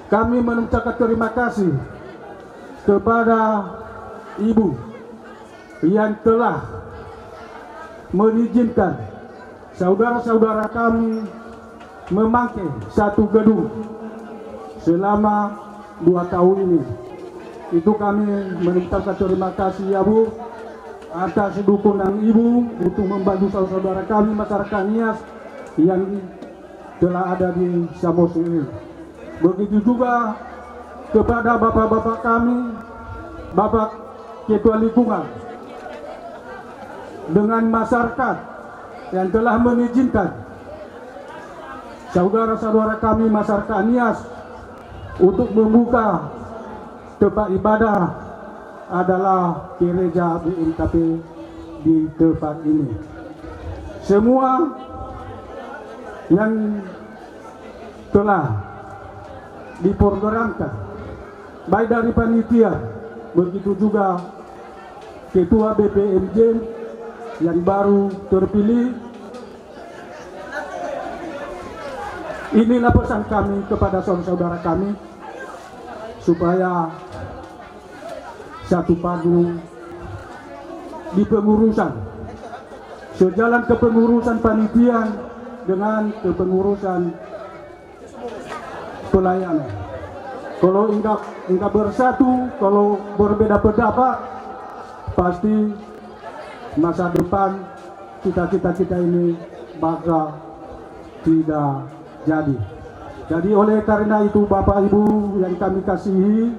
kami mengucapkan terima kasih kepada Ibu yang telah mengizinkan saudara-saudara kami memakai satu gedung selama 2 tahun ini. Itu kami mengucapkan terima kasih ya Bu atas dukungan Ibu untuk membantu saudara-saudara kami masyarakat Nias yang telah ada di Samosir ini. Begitu juga kepada bapak-bapak kami, Bapak Ketua Lingkungan dengan masyarakat yang telah mengizinkan saudara-saudara kami masyarakat Nias untuk membuka tempat ibadah adalah gereja BNKB di tempat ini. Semua yang telah diprogramkan baik dari panitia, begitu juga Ketua BPMJ yang baru terpilih. Inilah pesan kami kepada saudara-saudara kami supaya satu padu di pengurusan, sejalan kepengurusan panitia dengan kepengurusan pelayanan. Kalau enggak bersatu, kalau berbeda pendapat, pasti masa depan cita-cita kita ini bakal tidak jadi. Jadi oleh karena itu Bapak Ibu yang kami kasihi,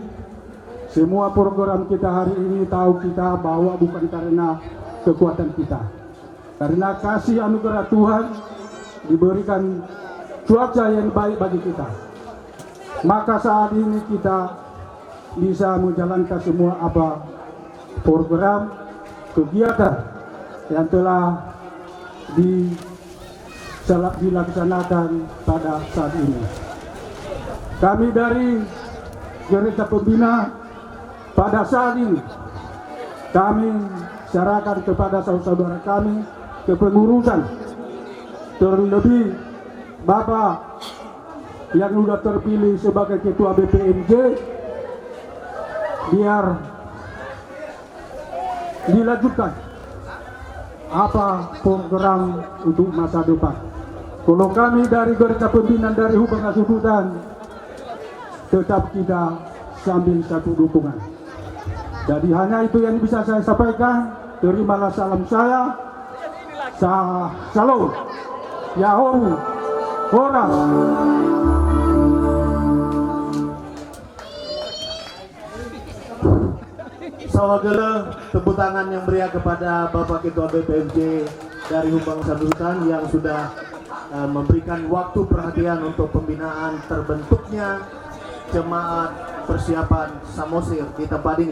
semua program kita hari ini tahu kita bahwa bukan karena kekuatan kita, karena kasih anugerah Tuhan diberikan cuaca yang baik bagi kita. Maka saat ini kita bisa menjalankan semua program kegiatan yang telah dilaksanakan pada saat ini. Kami dari gereja pembina pada saat ini kami serahkan kepada saudara-saudara kami kepengurusan, terlebih Bapak yang sudah terpilih sebagai Ketua BPMJ, biar dilanjutkan program untuk masa depan. Kalau kami dari gereja pembinaan dari Hubungan Sudutan tetap kita sambil satu dukungan. Jadi hanya itu yang bisa saya sampaikan. Terimalah salam saya. Shalom. Yahoo. Horas.
Sawagele, tepuk tangan yang meriah kepada Bapak Ketua BPMJ dari Humbang Sambutan yang sudah memberikan waktu perhatian untuk pembinaan terbentuknya jemaat persiapan Samosir di tempat ini.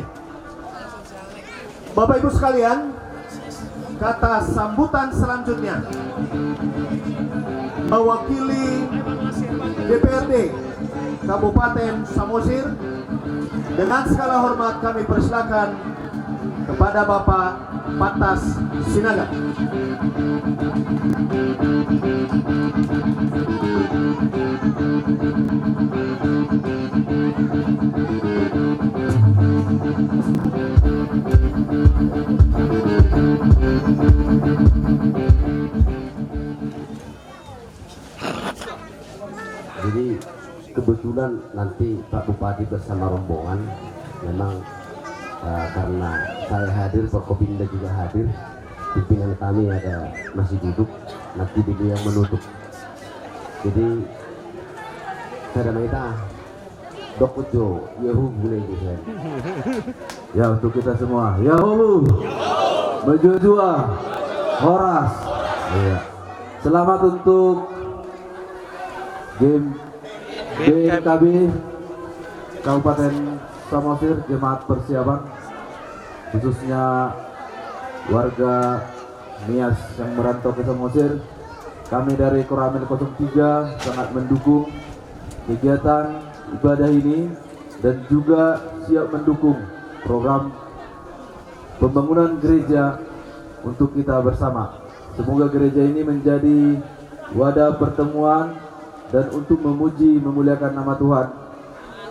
Bapak Ibu sekalian, kata sambutan selanjutnya mewakili DPRD Kabupaten Samosir, dengan segala hormat kami persilakan kepada Bapak Pantas Sinaga.
Jadi kebetulan nanti Pak Bupati bersama rombongan memang karena saya hadir, Forkopimda juga hadir, pimpinan kami ada masih duduk, nanti dia yang menutup. Jadi saya minta Dokujo Yahu boleh gitu.
Ya, untuk kita semua. Yahu. Bejua. Horas. Iya. Selamat untuk game BKB Kabupaten Samosir, jemaat persiapan, khususnya warga Nias yang merantau ke Samosir. Kami dari Koramil 03 sangat mendukung kegiatan ibadah ini dan juga siap mendukung program pembangunan gereja untuk kita bersama. Semoga gereja ini menjadi wadah pertemuan dan untuk memuji memuliakan nama Tuhan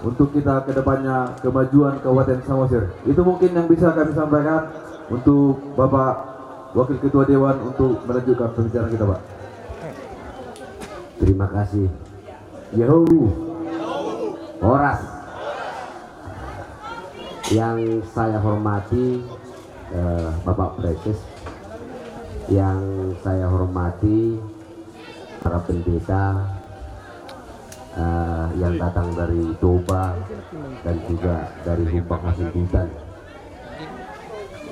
untuk kita kedepannya kemajuan Kabupaten Samosir. Itu mungkin yang bisa kami sampaikan untuk Bapak Wakil Ketua Dewan untuk melanjutkan pembicaraan kita, Pak.
Terima kasih. Yahu. Horas. Yang saya hormati Bapak Preses, yang saya hormati para pendeta yang datang dari Toba dan juga dari Humbang Hasundutan,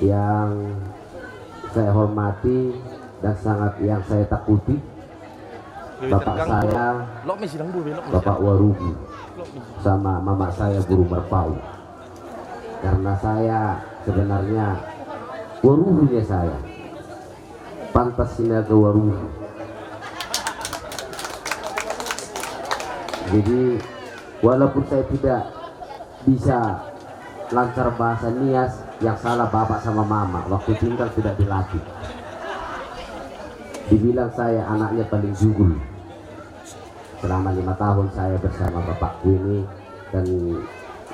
yang saya hormati dan sangat yang saya takuti bapak saya, Bapak Warugi, sama mama saya Guru Merpau. Karena saya sebenarnya Waruginya saya Pantas Sinaga Warugi. Jadi walaupun saya tidak bisa lancar bahasa Nias, yang salah bapak sama mama, waktu tinggal tidak dilatih. Dibilang saya anaknya paling jugul. Selama 5 tahun saya bersama bapakku ini, dan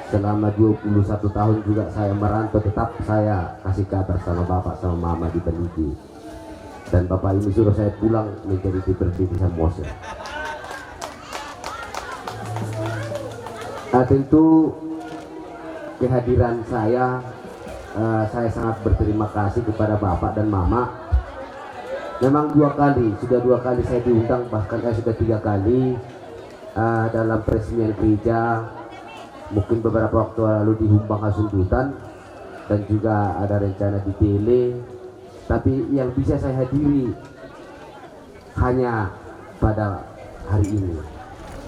selama 21 tahun juga saya merantau, tetap saya kasih kabar sama bapak sama mama di Benidi. Dan bapak ini suruh saya pulang menjadi DPRD di Samosir. Nah, tentu kehadiran saya sangat berterima kasih kepada bapak dan mama. Memang sudah dua kali saya diundang, bahkan saya sudah 3 kali dalam peresmian gereja, mungkin beberapa waktu lalu di Humbang Hasundutan, dan juga ada rencana di Tele. Tapi yang bisa saya hadiri hanya pada hari ini.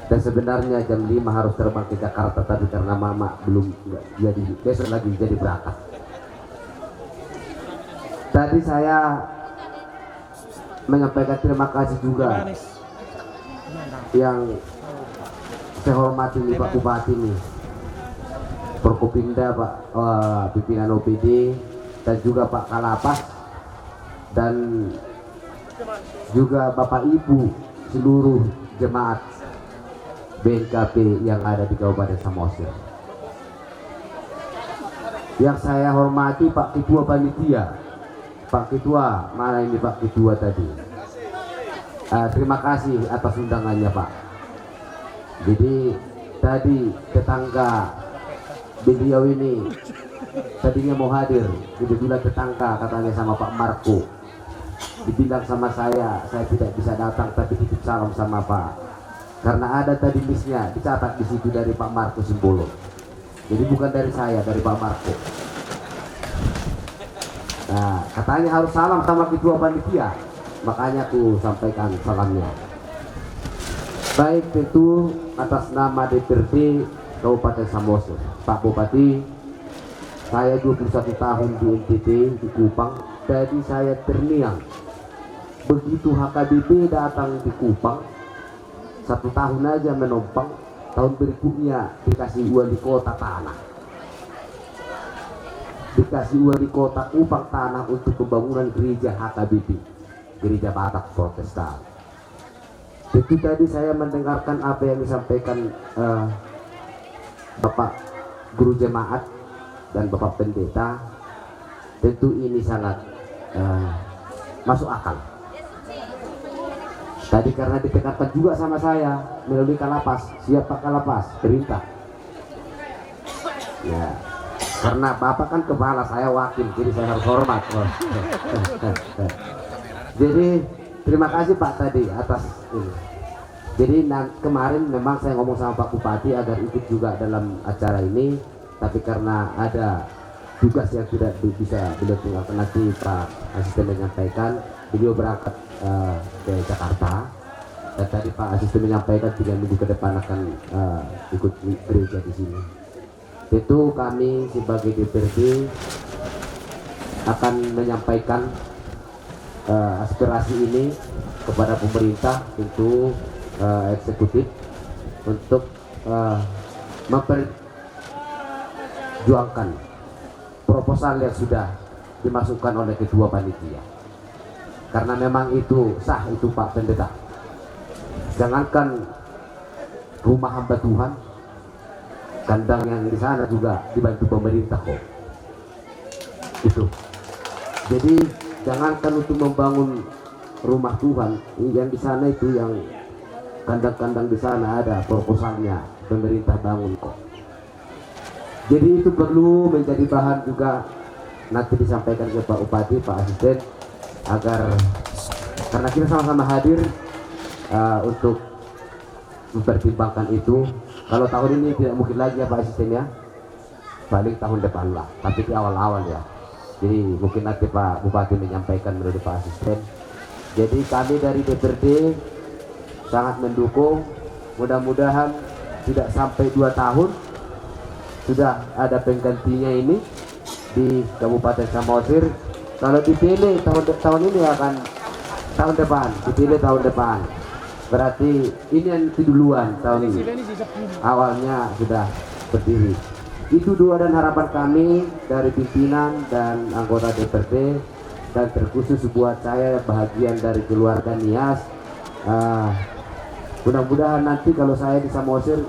Dan sebenarnya jam 5 harus terbang ke Jakarta, tapi karena mama belum jadi, besok lagi jadi berangkat. Tadi saya menyampaikan terima kasih juga yang saya hormati nih Pak Bupati nih, Forkopimda, Pak pimpinan OPD, dan juga Pak Kalapas, dan juga Bapak Ibu seluruh jemaat BNKP yang ada di Kabupaten Samosir. Yang saya hormati Pak Ketua Panitia, Pak Ketua, mana ini Pak Ketua tadi? Terima kasih atas undangannya Pak. Jadi tadi tetangga beliau ini tadinya mau hadir, kebetulan tetangga katanya sama Pak Marco. Dibilang sama saya tidak bisa datang, tapi titip salam sama Pak. Karena ada tadi listnya dicatat di situ dari Pak Marco Simbolo. Jadi bukan dari saya, dari Pak Marco. Nah, katanya harus salam sama ketua panitia, makanya aku sampaikan salamnya. Baik, tentu atas nama DPRD Kabupaten Samosir, Pak Bupati, saya 21 tahun di NTT di Kupang, jadi saya terngiang. Begitu HKBP datang di Kupang, 1 tahun aja menumpang, tahun berikutnya dikasih wali kota tanah, dikasih wali kota Kupang tanah untuk pembangunan gereja HKBP, gereja Batak Protestan. Jadi tadi saya mendengarkan apa yang disampaikan Bapak Guru Jemaat dan Bapak Pendeta, tentu ini sangat masuk akal. Tadi karena ditekankan juga sama saya melalui Kalapas, siapa Kalapas? Perintah. Ya, karena Bapak kan kepala, saya wakil, jadi saya harus hormat. Jadi terima kasih Pak tadi atas ini. Jadi kemarin memang saya ngomong sama Pak Bupati agar ikut juga dalam acara ini, tapi karena ada tugas yang tidak bisa beliau tinggalkan, nanti Pak Asisten menyampaikan, beliau berangkat ke Jakarta, dan tadi Pak Asisten menyampaikan 3 minggu ke depan akan ikut gereja di sini. Itu kami sebagai DPRD akan menyampaikan aspirasi ini kepada pemerintah, tentu eksekutif, untuk memperjuangkan proposal yang sudah dimasukkan oleh ketua panitia, karena memang itu sah, itu Pak Pendeta. Jangankan rumah hamba Tuhan, kandang yang di sana juga dibantu pemerintah kok. Itu. Jadi jangankan untuk membangun rumah Tuhan, yang di sana itu yang kandang-kandang di sana ada proposalnya, pemerintah bangun kok. Jadi itu perlu menjadi bahan juga nanti disampaikan ke Pak Bupati, Pak Asisten, agar karena kita sama-sama hadir untuk mempertimbangkan itu. Kalau tahun ini tidak mungkin lagi ya Pak Asisten ya, paling tahun depan lah, tapi di awal-awal ya. Jadi mungkin nanti Pak Bupati menyampaikan melalui Pak Asisten. Jadi kami dari DPRD sangat mendukung, mudah-mudahan tidak sampai 2 tahun sudah ada penggantinya ini di Kabupaten Samosir. Kalau dipilih tahun ini akan tahun depan, dipilih tahun depan, berarti ini yang keduluan tahun ini, awalnya sudah berdiri. Itu doa dan harapan kami dari pimpinan dan anggota DPRD, dan terkhusus buat saya bahagian dari keluarga Nias. Mudah-mudahan nanti kalau saya di Samosir,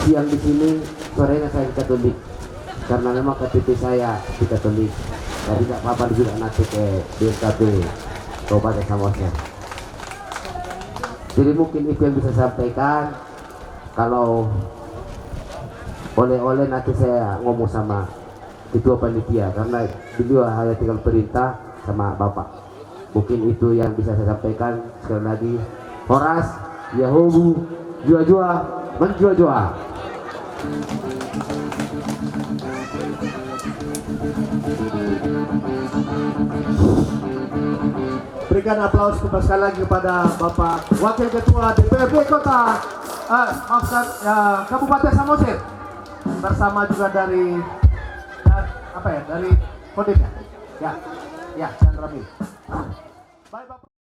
siang di sini, sorenya saya di Katolik, karena memang KTP saya di Katolik. Jadi tidak apa-apa juga nanti ke BNKB Kabupaten Samosir. Jadi mungkin itu yang bisa saya sampaikan. Kalau oleh-oleh nanti saya ngomong sama ketua panitia, karena beliau hanya tinggal perintah sama Bapak. Mungkin itu yang bisa saya sampaikan. Sekali lagi, Horas, Yahobu, jua-jua, menjua-jua.
Berikan aplaus sekali lagi kepada Bapak Wakil Ketua DPRD Kota Kabupaten Samosir, bersama juga dari dari Kodimnya. Ya, Chandra Mil. Baik, Bapak.